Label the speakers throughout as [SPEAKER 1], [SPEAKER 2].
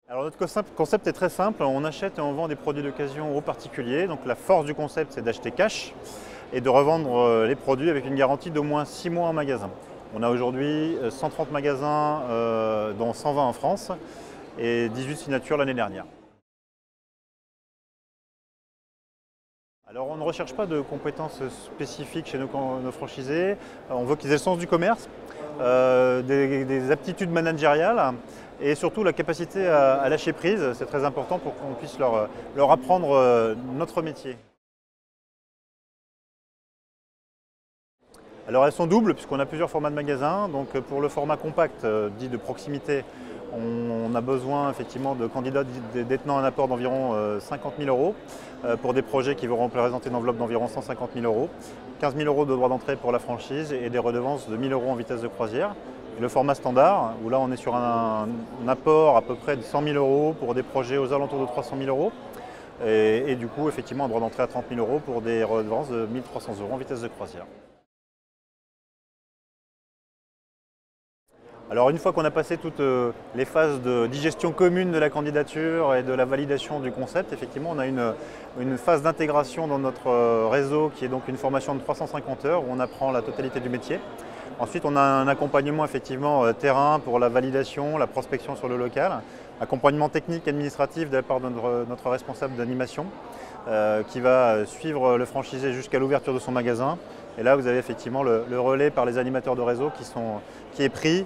[SPEAKER 1] Alors notre concept est très simple, on achète et on vend des produits d'occasion aux particuliers. Donc la force du concept, c'est d'acheter cash et de revendre les produits avec une garantie d'au moins 6 mois en magasin. On a aujourd'hui 130 magasins, dont 120 en France et 18 signatures l'année dernière. Alors on ne recherche pas de compétences spécifiques chez nos franchisés, on veut qu'ils aient le sens du commerce, des aptitudes managériales et surtout la capacité à lâcher prise, c'est très important pour qu'on puisse leur apprendre notre métier. Alors elles sont doubles puisqu'on a plusieurs formats de magasins. Donc pour le format compact, dit de proximité, on a besoin effectivement de candidats détenant un apport d'environ 50 000 euros pour des projets qui vont représenter une enveloppe d'environ 150 000 euros, 15 000 euros de droits d'entrée pour la franchise et des redevances de 1 000 euros en vitesse de croisière. Et le format standard, où là on est sur un apport à peu près de 100 000 euros pour des projets aux alentours de 300 000 euros. Et du coup effectivement un droit d'entrée à 30 000 euros pour des redevances de 1 300 euros en vitesse de croisière. Alors une fois qu'on a passé toutes les phases de digestion commune de la candidature et de la validation du concept, effectivement on a une phase d'intégration dans notre réseau qui est donc une formation de 350 heures où on apprend la totalité du métier. Ensuite on a un accompagnement effectivement terrain pour la validation, la prospection sur le local, accompagnement technique et administratif de la part de notre responsable d'animation qui va suivre le franchisé jusqu'à l'ouverture de son magasin. Et là, vous avez effectivement le relais par les animateurs de réseau qui est pris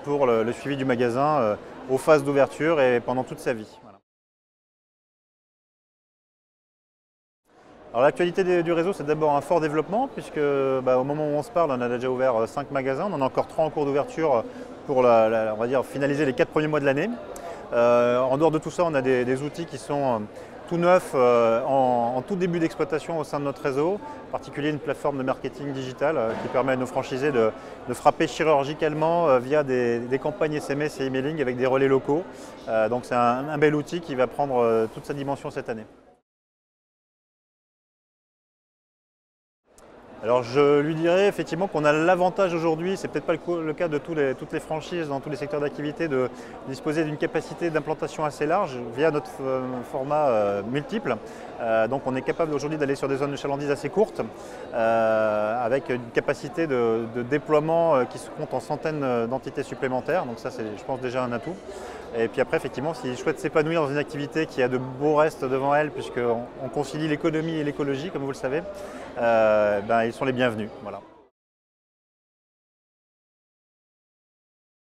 [SPEAKER 1] pour le suivi du magasin aux phases d'ouverture et pendant toute sa vie. Voilà. Alors l'actualité du réseau, c'est d'abord un fort développement puisque au moment où on se parle, on a déjà ouvert 5 magasins, on en a encore 3 en cours d'ouverture pour on va dire, finaliser les 4 premiers mois de l'année. En dehors de tout ça, on a des outils qui sont tout neufs en tout début d'exploitation au sein de notre réseau, en particulier une plateforme de marketing digital qui permet à nos franchisés de frapper chirurgicalement via des campagnes SMS et emailing avec des relais locaux. Donc c'est un bel outil qui va prendre toute sa dimension cette année. Alors je lui dirais effectivement qu'on a l'avantage aujourd'hui, c'est peut-être pas le cas de toutes les franchises dans tous les secteurs d'activité, de disposer d'une capacité d'implantation assez large via notre format multiple. Donc on est capable aujourd'hui d'aller sur des zones de chalandise assez courtes avec une capacité de déploiement qui se compte en centaines d'entités supplémentaires. Donc ça c'est je pense déjà un atout. Et puis après effectivement s'ils souhaitent s'épanouir dans une activité qui a de beaux restes devant elle puisqu'on concilie l'économie et l'écologie comme vous le savez, ils sont les bienvenus. Voilà.